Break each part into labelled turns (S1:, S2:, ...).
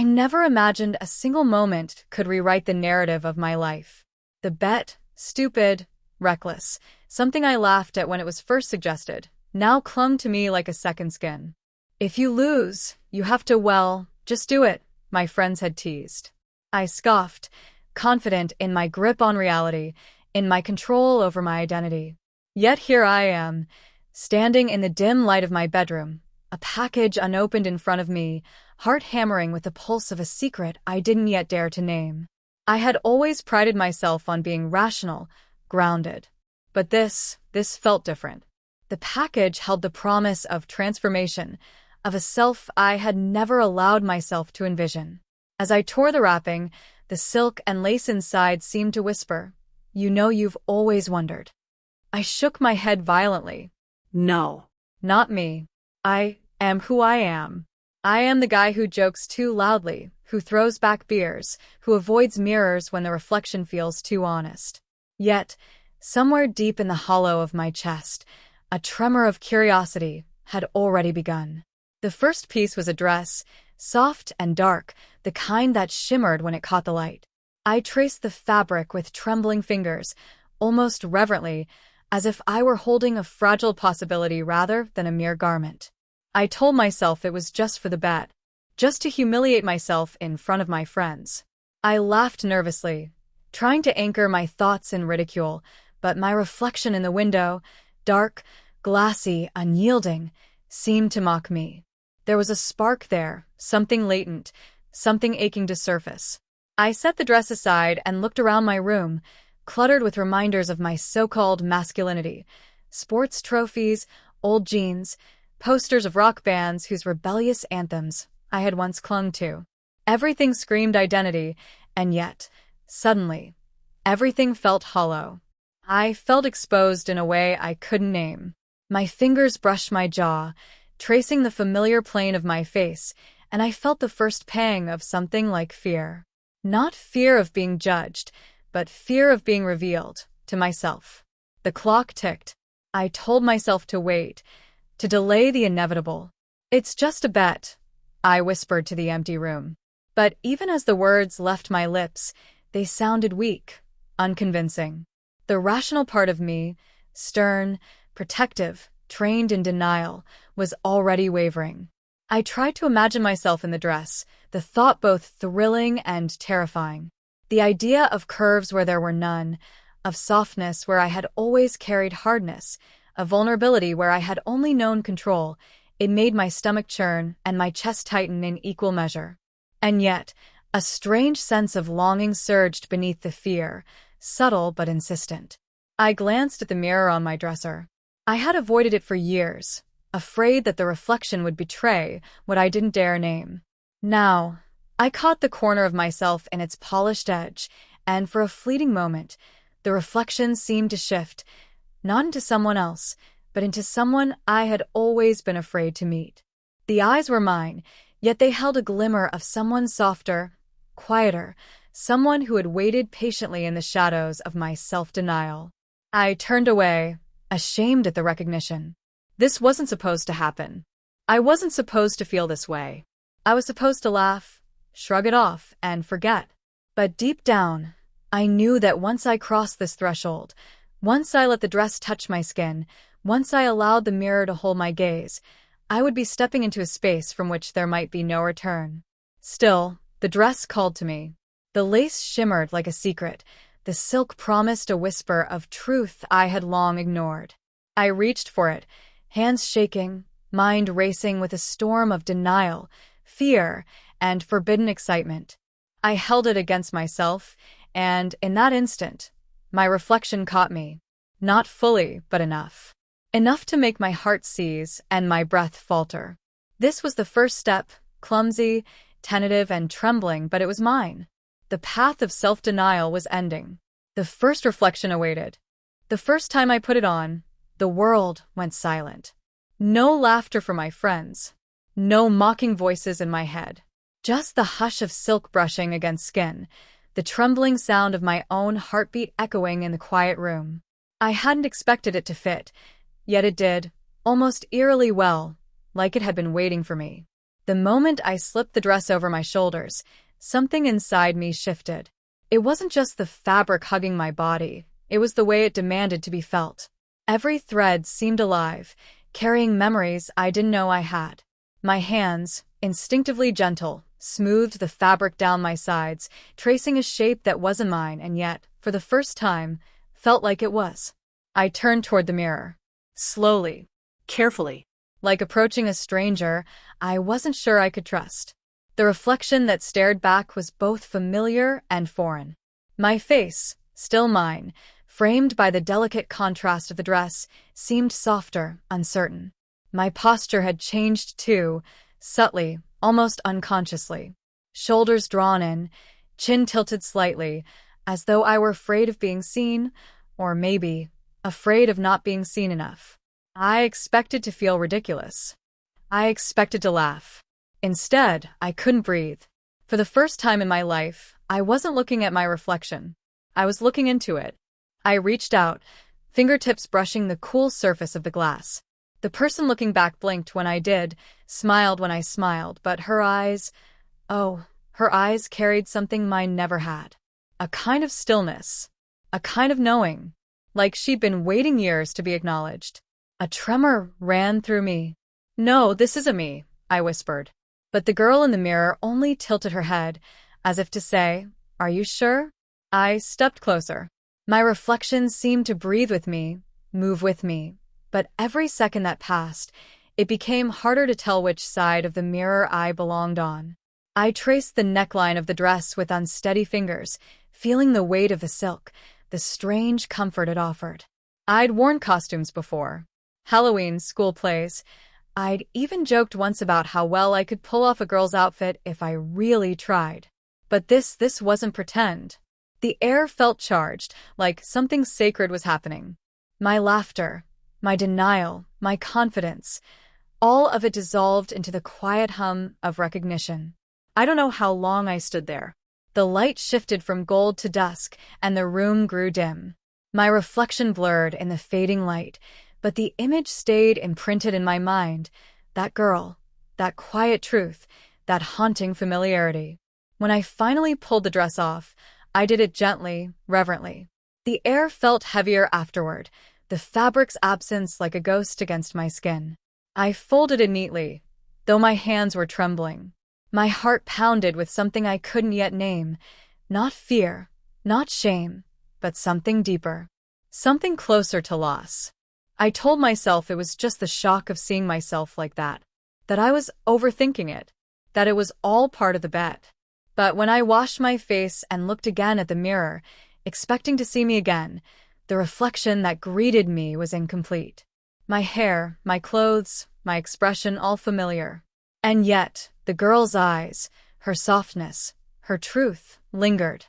S1: I never imagined a single moment could rewrite the narrative of my life. The bet, stupid, reckless, something I laughed at when it was first suggested, now clung to me like a second skin. If you lose, you have to, well, just do it, my friends had teased. I scoffed, confident in my grip on reality, in my control over my identity. Yet here I am, standing in the dim light of my bedroom, a package unopened in front of me, heart hammering with the pulse of a secret I didn't yet dare to name. I had always prided myself on being rational, grounded. But this felt different. The package held the promise of transformation, of a self I had never allowed myself to envision. As I tore the wrapping, the silk and lace inside seemed to whisper, "You know you've always wondered." I shook my head violently.
S2: No.
S1: Not me. I am who I am. I am the guy who jokes too loudly, who throws back beers, who avoids mirrors when the reflection feels too honest. Yet, somewhere deep in the hollow of my chest, a tremor of curiosity had already begun. The first piece was a dress, soft and dark, the kind that shimmered when it caught the light. I traced the fabric with trembling fingers, almost reverently, as if I were holding a fragile possibility rather than a mere garment. I told myself it was just for the bet, just to humiliate myself in front of my friends. I laughed nervously, trying to anchor my thoughts in ridicule, but my reflection in the window, dark, glassy, unyielding, seemed to mock me. There was a spark there, something latent, something aching to surface. I set the dress aside and looked around my room, cluttered with reminders of my so-called masculinity. Sports trophies, old jeans, posters of rock bands whose rebellious anthems I had once clung to. Everything screamed identity, and yet, suddenly, everything felt hollow. I felt exposed in a way I couldn't name. My fingers brushed my jaw, tracing the familiar plane of my face, and I felt the first pang of something like fear. Not fear of being judged, but fear of being revealed to myself. The clock ticked. I told myself to wait, to delay the inevitable. "It's just a bet," I whispered to the empty room. But even as the words left my lips, they sounded weak, unconvincing. The rational part of me, stern, protective, trained in denial, was already wavering. I tried to imagine myself in the dress, the thought both thrilling and terrifying. The idea of curves where there were none, of softness where I had always carried hardness, of vulnerability where I had only known control, it made my stomach churn and my chest tighten in equal measure. And yet, a strange sense of longing surged beneath the fear, subtle but insistent. I glanced at the mirror on my dresser. I had avoided it for years, afraid that the reflection would betray what I didn't dare name. Now, I caught the corner of myself in its polished edge, and for a fleeting moment, the reflection seemed to shift, not into someone else, but into someone I had always been afraid to meet. The eyes were mine, yet they held a glimmer of someone softer, quieter, someone who had waited patiently in the shadows of my self-denial. I turned away, ashamed at the recognition. This wasn't supposed to happen. I wasn't supposed to feel this way. I was supposed to laugh, shrug it off, and forget. But deep down, I knew that once I crossed this threshold, once I let the dress touch my skin, once I allowed the mirror to hold my gaze, I would be stepping into a space from which there might be no return. Still, the dress called to me. The lace shimmered like a secret. The silk promised a whisper of truth I had long ignored. I reached for it, hands shaking, mind racing with a storm of denial, fear, and forbidden excitement. I held it against myself, and in that instant, my reflection caught me. Not fully, but enough. Enough to make my heart seize and my breath falter. This was the first step, clumsy, tentative, and trembling, but it was mine. The path of self-denial was ending. The first reflection awaited. The first time I put it on, the world went silent. No laughter from my friends. No mocking voices in my head. Just the hush of silk brushing against skin, the trembling sound of my own heartbeat echoing in the quiet room. I hadn't expected it to fit, yet it did, almost eerily well, like it had been waiting for me. The moment I slipped the dress over my shoulders, something inside me shifted. It wasn't just the fabric hugging my body, it was the way it demanded to be felt. Every thread seemed alive, carrying memories I didn't know I had. My hands, instinctively gentle, smoothed the fabric down my sides, tracing a shape that wasn't mine and yet, for the first time, felt like it was. I turned toward the mirror. Slowly.
S2: Carefully.
S1: Like approaching a stranger I wasn't sure I could trust. The reflection that stared back was both familiar and foreign. My face, still mine, framed by the delicate contrast of the dress, seemed softer, uncertain. My posture had changed too, subtly, almost unconsciously. Shoulders drawn in, chin tilted slightly, as though I were afraid of being seen, or maybe, afraid of not being seen enough. I expected to feel ridiculous. I expected to laugh. Instead, I couldn't breathe. For the first time in my life, I wasn't looking at my reflection. I was looking into it. I reached out, fingertips brushing the cool surface of the glass. The person looking back blinked when I did, smiled when I smiled, but her eyes carried something mine never had. A kind of stillness. A kind of knowing. Like she'd been waiting years to be acknowledged. A tremor ran through me. "No, this isn't me," I whispered. But the girl in the mirror only tilted her head, as if to say, "Are you sure?" I stepped closer. My reflection seemed to breathe with me, move with me, but every second that passed, it became harder to tell which side of the mirror I belonged on. I traced the neckline of the dress with unsteady fingers, feeling the weight of the silk, the strange comfort it offered. I'd worn costumes before. Halloween, school plays. I'd even joked once about how well I could pull off a girl's outfit if I really tried. But this wasn't pretend. The air felt charged, like something sacred was happening. My laughter, my denial, my confidence, all of it dissolved into the quiet hum of recognition. I don't know how long I stood there. The light shifted from gold to dusk, and the room grew dim. My reflection blurred in the fading light, but the image stayed imprinted in my mind. That girl, that quiet truth, that haunting familiarity. When I finally pulled the dress off, I did it gently, reverently. The air felt heavier afterward, the fabric's absence like a ghost against my skin. I folded it neatly, though my hands were trembling. My heart pounded with something I couldn't yet name. Not fear, not shame, but something deeper. Something closer to loss. I told myself it was just the shock of seeing myself like that I was overthinking it, that it was all part of the bet. But when I washed my face and looked again at the mirror, expecting to see me again, the reflection that greeted me was incomplete. My hair, my clothes, my expression all familiar. And yet, the girl's eyes, her softness, her truth, lingered.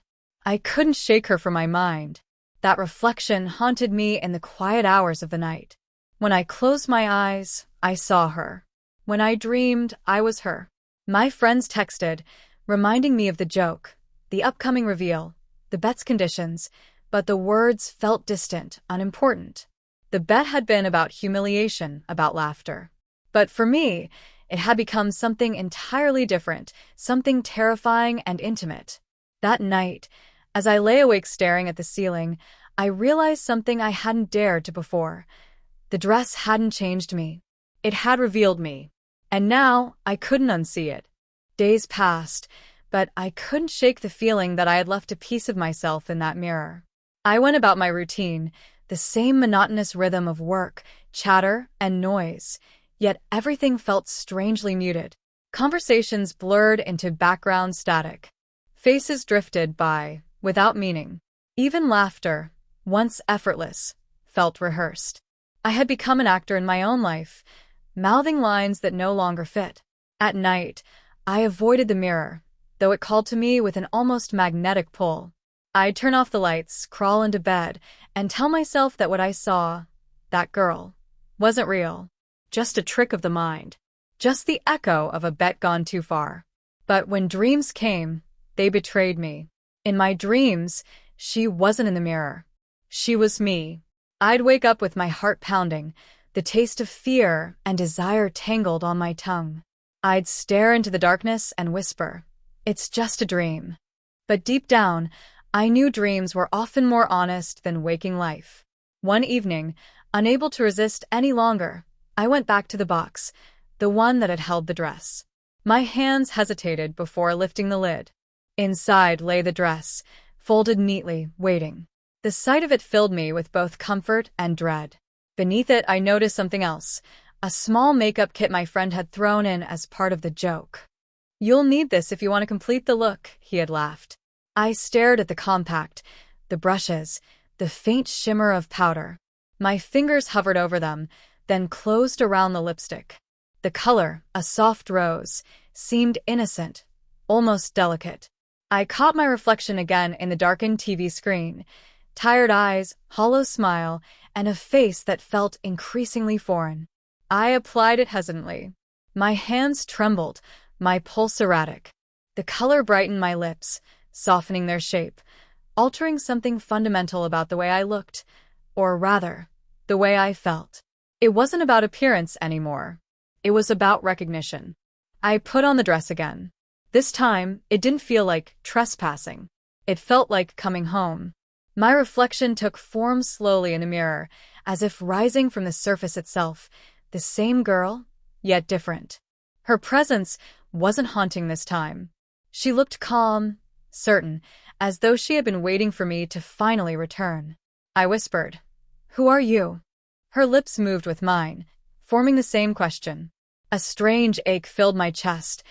S1: I couldn't shake her from my mind. That reflection haunted me in the quiet hours of the night. When I closed my eyes, I saw her. When I dreamed, I was her. My friends texted, reminding me of the joke, the upcoming reveal, the bet's conditions, but the words felt distant, unimportant. The bet had been about humiliation, about laughter. But for me, it had become something entirely different, something terrifying and intimate. That night, as I lay awake staring at the ceiling, I realized something I hadn't dared to before. The dress hadn't changed me. It had revealed me. And now, I couldn't unsee it. Days passed, but I couldn't shake the feeling that I had left a piece of myself in that mirror. I went about my routine, the same monotonous rhythm of work, chatter, and noise, yet everything felt strangely muted. Conversations blurred into background static. Faces drifted by, without meaning. Even laughter, once effortless, felt rehearsed. I had become an actor in my own life, mouthing lines that no longer fit. At night, I avoided the mirror, though it called to me with an almost magnetic pull. I'd turn off the lights, crawl into bed, and tell myself that what I saw, that girl, wasn't real. Just a trick of the mind. Just the echo of a bet gone too far. But when dreams came, they betrayed me. In my dreams, she wasn't in the mirror. She was me. I'd wake up with my heart pounding, the taste of fear and desire tangled on my tongue. I'd stare into the darkness and whisper, "It's just a dream." But deep down, I knew dreams were often more honest than waking life. One evening, unable to resist any longer, I went back to the box, the one that had held the dress. My hands hesitated before lifting the lid. Inside lay the dress, folded neatly, waiting. The sight of it filled me with both comfort and dread. Beneath it, I noticed something else, a small makeup kit my friend had thrown in as part of the joke. "You'll need this if you want to complete the look," he had laughed. I stared at the compact, the brushes, the faint shimmer of powder. My fingers hovered over them, then closed around the lipstick. The color, a soft rose, seemed innocent, almost delicate. I caught my reflection again in the darkened TV screen. Tired eyes, hollow smile, and a face that felt increasingly foreign. I applied it hesitantly. My hands trembled, my pulse erratic. The color brightened my lips, softening their shape, altering something fundamental about the way I looked, or rather, the way I felt. It wasn't about appearance anymore. It was about recognition. I put on the dress again. This time, it didn't feel like trespassing. It felt like coming home. My reflection took form slowly in the mirror, as if rising from the surface itself, the same girl, yet different. Her presence wasn't haunting this time. She looked calm, certain, as though she had been waiting for me to finally return. I whispered, "Who are you?" Her lips moved with mine, forming the same question. A strange ache filled my chest,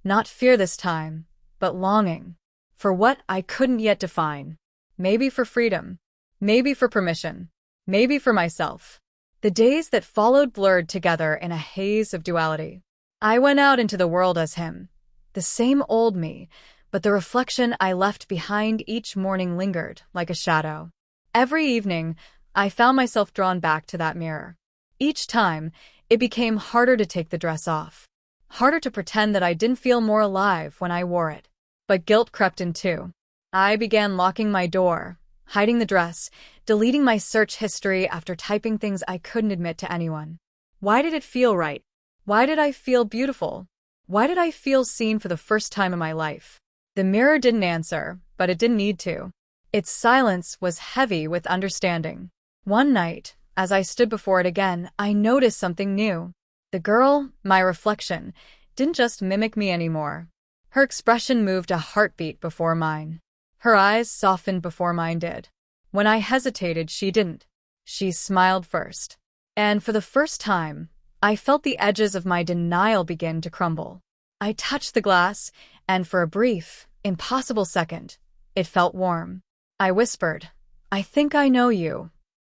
S1: not fear this time, but longing. For what I couldn't yet define. Maybe for freedom. Maybe for permission. Maybe for myself. The days that followed blurred together in a haze of duality. I went out into the world as him, the same old me, but the reflection I left behind each morning lingered like a shadow. Every evening, I found myself drawn back to that mirror. Each time, it became harder to take the dress off. Harder to pretend that I didn't feel more alive when I wore it. But guilt crept in too. I began locking my door, hiding the dress, deleting my search history after typing things I couldn't admit to anyone. Why did it feel right? Why did I feel beautiful? Why did I feel seen for the first time in my life? The mirror didn't answer, but it didn't need to. Its silence was heavy with understanding. One night, as I stood before it again, I noticed something new. The girl, my reflection, didn't just mimic me anymore. Her expression moved a heartbeat before mine. Her eyes softened before mine did. When I hesitated, she didn't. She smiled first. And for the first time, I felt the edges of my denial begin to crumble. I touched the glass, and for a brief, impossible second, it felt warm. I whispered, "I think I know you."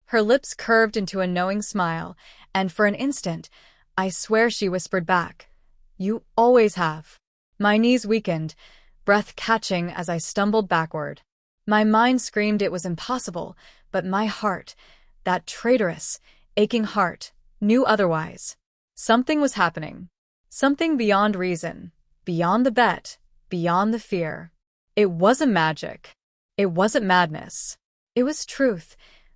S1: Her lips curved into a knowing smile, and for an instant, I swear she whispered back, "You always have." My knees weakened, breath catching as I stumbled backward. My mind screamed it was impossible, but my heart, that traitorous, aching heart, knew otherwise. Something was happening. Something beyond reason, beyond the bet, beyond the fear. It wasn't magic. It wasn't madness. It was truth,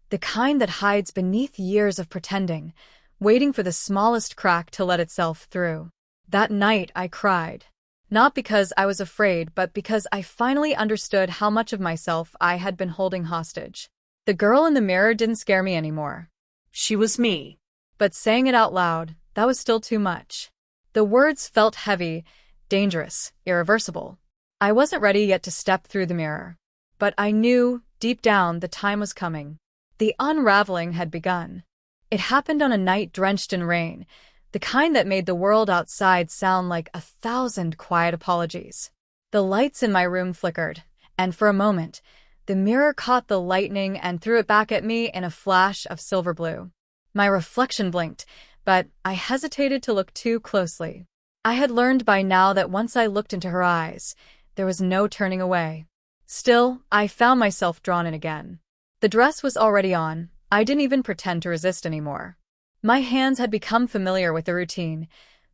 S1: the kind that hides beneath years of pretending, waiting for the smallest crack to let itself through. That night I cried. Not because I was afraid, but because I finally understood how much of myself I had been holding hostage. The girl in the mirror didn't scare me anymore.
S2: She was me.
S1: But saying it out loud, that was still too much. The words felt heavy, dangerous, irreversible. I wasn't ready yet to step through the mirror. But I knew, deep down, the time was coming. The unraveling had begun. It happened on a night drenched in rain, the kind that made the world outside sound like 1,000 quiet apologies. The lights in my room flickered, and for a moment, the mirror caught the lightning and threw it back at me in a flash of silver blue. My reflection blinked, but I hesitated to look too closely. I had learned by now that once I looked into her eyes, there was no turning away. Still, I found myself drawn in again. The dress was already on. I didn't even pretend to resist anymore. My hands had become familiar with the routine,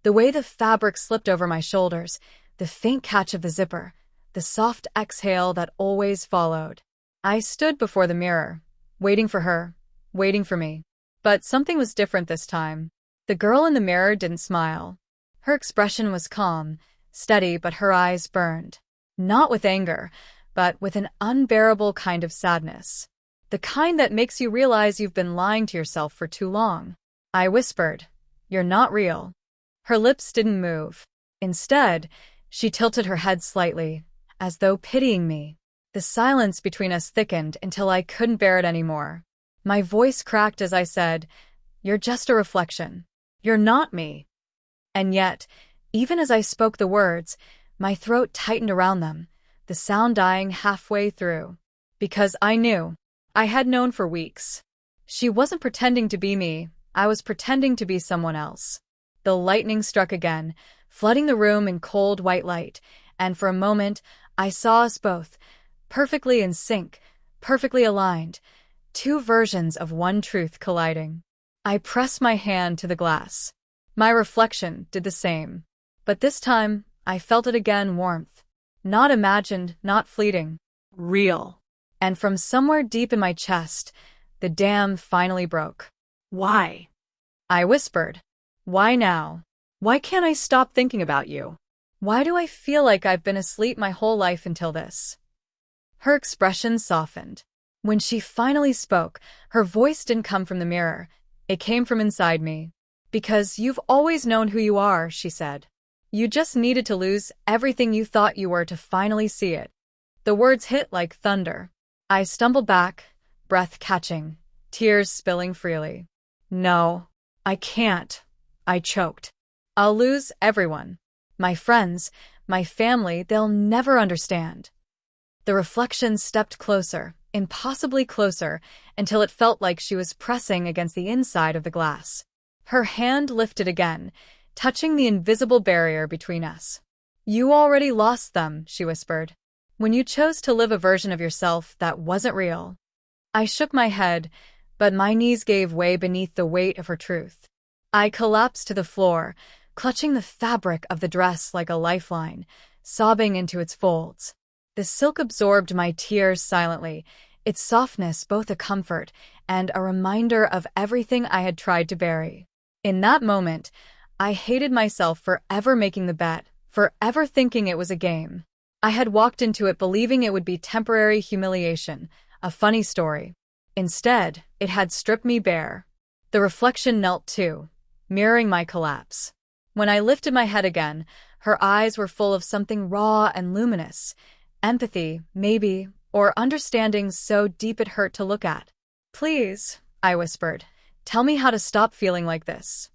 S1: the way the fabric slipped over my shoulders, the faint catch of the zipper, the soft exhale that always followed. I stood before the mirror, waiting for her, waiting for me. But something was different this time. The girl in the mirror didn't smile. Her expression was calm, steady, but her eyes burned. Not with anger, but with an unbearable kind of sadness. The kind that makes you realize you've been lying to yourself for too long. I whispered, "You're not real." Her lips didn't move. Instead, she tilted her head slightly, as though pitying me. The silence between us thickened until I couldn't bear it anymore. My voice cracked as I said, "You're just a reflection. You're not me." And yet, even as I spoke the words, my throat tightened around them, the sound dying halfway through. Because I knew. I had known for weeks. She wasn't pretending to be me, I was pretending to be someone else. The lightning struck again, flooding the room in cold white light, and for a moment, I saw us both, perfectly in sync, perfectly aligned, two versions of one truth colliding. I pressed my hand to the glass. My reflection did the same. But this time, I felt it again, warmth. Not imagined, not fleeting. Real. And from somewhere deep in my chest, the dam finally broke. "Why?" I whispered. "Why now? Why can't I stop thinking about you? Why do I feel like I've been asleep my whole life until this?" Her expression softened. When she finally spoke, her voice didn't come from the mirror. It came from inside me. "Because you've always known who you are," she said. "You just needed to lose everything you thought you were to finally see it." The words hit like thunder. I stumbled back, breath catching, tears spilling freely. "No, I can't," I choked. "I'll lose everyone. My friends, my family, they'll never understand." The reflection stepped closer, impossibly closer, until it felt like she was pressing against the inside of the glass. Her hand lifted again, touching the invisible barrier between us. "You already lost them," she whispered, "when you chose to live a version of yourself that wasn't real." I shook my head, but my knees gave way beneath the weight of her truth. I collapsed to the floor, clutching the fabric of the dress like a lifeline, sobbing into its folds. The silk absorbed my tears silently, its softness both a comfort and a reminder of everything I had tried to bury. In that moment, I hated myself for ever making the bet, for ever thinking it was a game. I had walked into it believing it would be temporary humiliation, a funny story. Instead, it had stripped me bare. The reflection knelt too, mirroring my collapse. When I lifted my head again, her eyes were full of something raw and luminous. Empathy, maybe, or understanding so deep it hurt to look at. "Please," I whispered, "tell me how to stop feeling like this."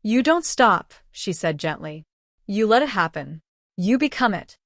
S1: "You don't stop," she said gently. "You let it happen. You become it."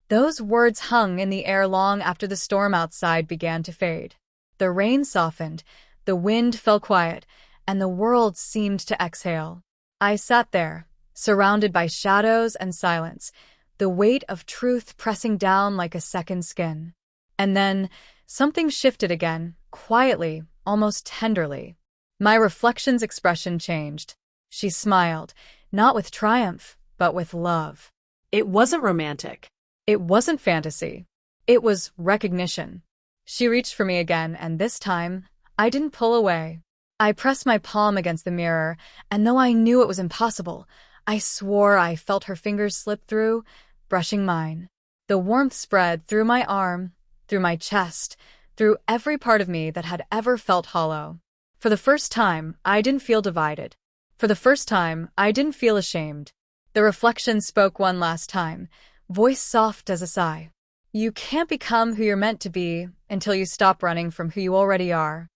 S1: Those words hung in the air long after the storm outside began to fade. The rain softened, the wind fell quiet, and the world seemed to exhale. I sat there, surrounded by shadows and silence, the weight of truth pressing down like a second skin. And then, something shifted again, quietly, almost tenderly. My reflection's expression changed. She smiled, not with triumph, but with love.
S2: It wasn't romantic.
S1: It wasn't fantasy. It was recognition. She reached for me again, and this time, I didn't pull away. I pressed my palm against the mirror, and though I knew it was impossible, I swore I felt her fingers slip through, brushing mine. The warmth spread through my arm, through my chest, through every part of me that had ever felt hollow. For the first time, I didn't feel divided. For the first time, I didn't feel ashamed. The reflection spoke one last time, voice soft as a sigh. "You can't become who you're meant to be until you stop running from who you already are."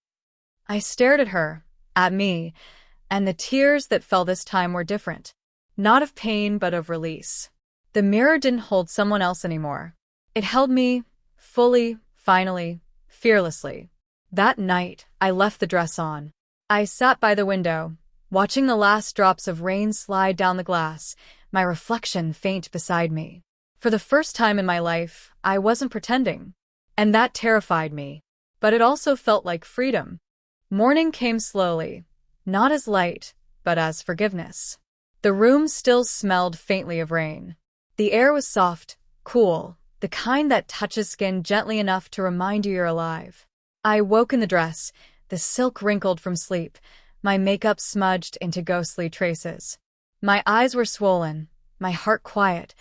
S1: I stared at her, at me, and the tears that fell this time were different. Not of pain, but of release. The mirror didn't hold someone else anymore. It held me, fully, finally, fearlessly. That night, I left the dress on. I sat by the window, watching the last drops of rain slide down the glass, my reflection faint beside me. For the first time in my life, I wasn't pretending. And that terrified me. But it also felt like freedom. Morning came slowly, not as light, but as forgiveness. The room still smelled faintly of rain. The air was soft, cool, the kind that touches skin gently enough to remind you you're alive. I woke in the dress, the silk wrinkled from sleep, my makeup smudged into ghostly traces. My eyes were swollen, my heart quiet,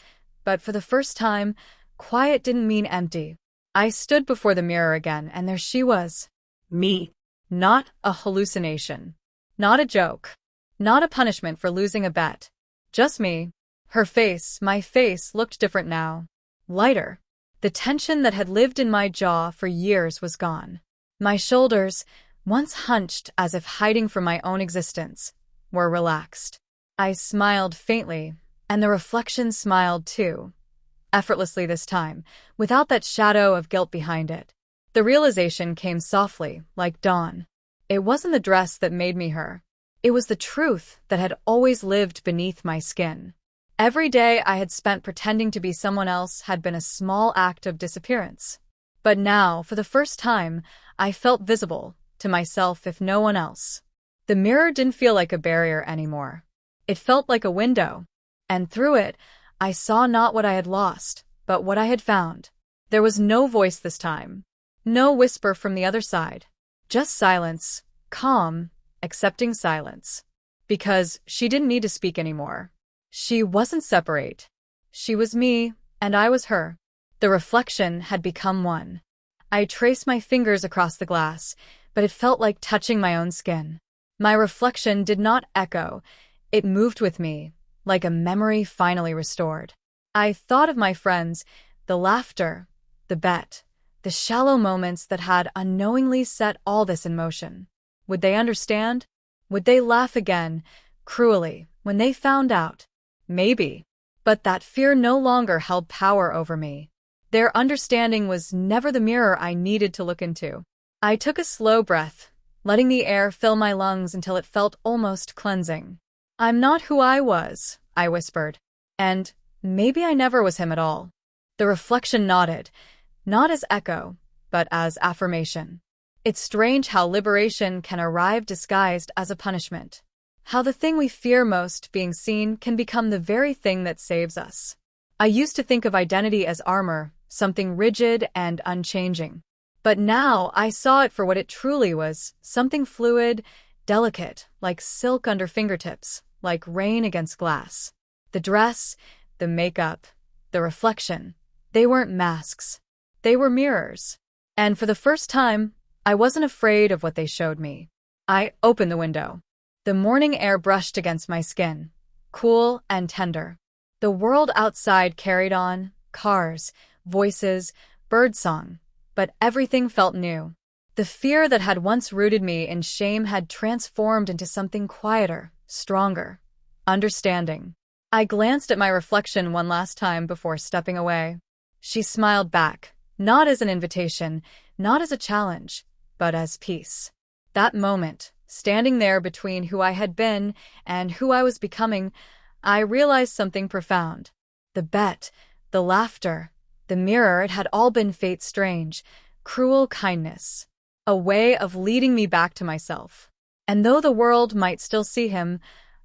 S1: but for the first time, quiet didn't mean empty. I stood before the mirror again, and there she was.
S2: Me.
S1: Not a hallucination. Not a joke. Not a punishment for losing a bet. Just me. Her face, my face, looked different now. Lighter. The tension that had lived in my jaw for years was gone. My shoulders, once hunched as if hiding from my own existence, were relaxed. I smiled faintly, and the reflection smiled too. Effortlessly this time, without that shadow of guilt behind it. The realization came softly, like dawn. It wasn't the dress that made me her. It was the truth that had always lived beneath my skin. Every day I had spent pretending to be someone else had been a small act of disappearance. But now, for the first time, I felt visible, to myself if no one else. The mirror didn't feel like a barrier anymore. It felt like a window. And through it, I saw not what I had lost, but what I had found. There was no voice this time. No whisper from the other side. Just silence, calm, accepting silence. Because she didn't need to speak anymore. She wasn't separate. She was me, and I was her. The reflection had become one. I traced my fingers across the glass, but it felt like touching my own skin. My reflection did not echo. It moved with me, like a memory finally restored. I thought of my friends, the laughter, the bet, the shallow moments that had unknowingly set all this in motion. Would they understand? Would they laugh again, cruelly, when they found out? Maybe. But that fear no longer held power over me. Their understanding was never the mirror I needed to look into. I took a slow breath, letting the air fill my lungs until it felt almost cleansing. I'm not who I was, I whispered. And maybe I never was him at all. The reflection nodded, not as echo, but as affirmation. It's strange how liberation can arrive disguised as a punishment. How the thing we fear most, being seen, can become the very thing that saves us. I used to think of identity as armor, something rigid and unchanging. But now I saw it for what it truly was, something fluid, delicate, like silk under fingertips, like rain against glass. The dress, the makeup, the reflection, they weren't masks. They were mirrors. And for the first time, I wasn't afraid of what they showed me. I opened the window. The morning air brushed against my skin, cool and tender. The world outside carried on, cars, voices, birdsong, but everything felt new. The fear that had once rooted me in shame had transformed into something quieter, stronger, understanding. I glanced at my reflection one last time before stepping away. She smiled back, not as an invitation, not as a challenge, but as peace. That moment, standing there between who I had been and who I was becoming, I realized something profound. The bet, the laughter, the mirror, it had all been fate's strange, cruel kindness. A way of leading me back to myself. And though the world might still see him,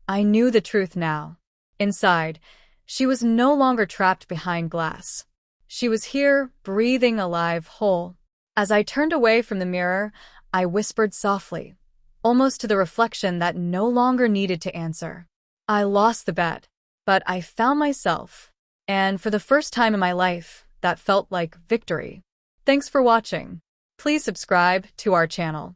S1: I knew the truth now. Inside, she was no longer trapped behind glass. She was here, breathing, alive, whole. As I turned away from the mirror, I whispered softly, almost to the reflection that no longer needed to answer. I lost the bet, but I found myself. And for the first time in my life, that felt like victory. Thanks for watching. Please subscribe to our channel.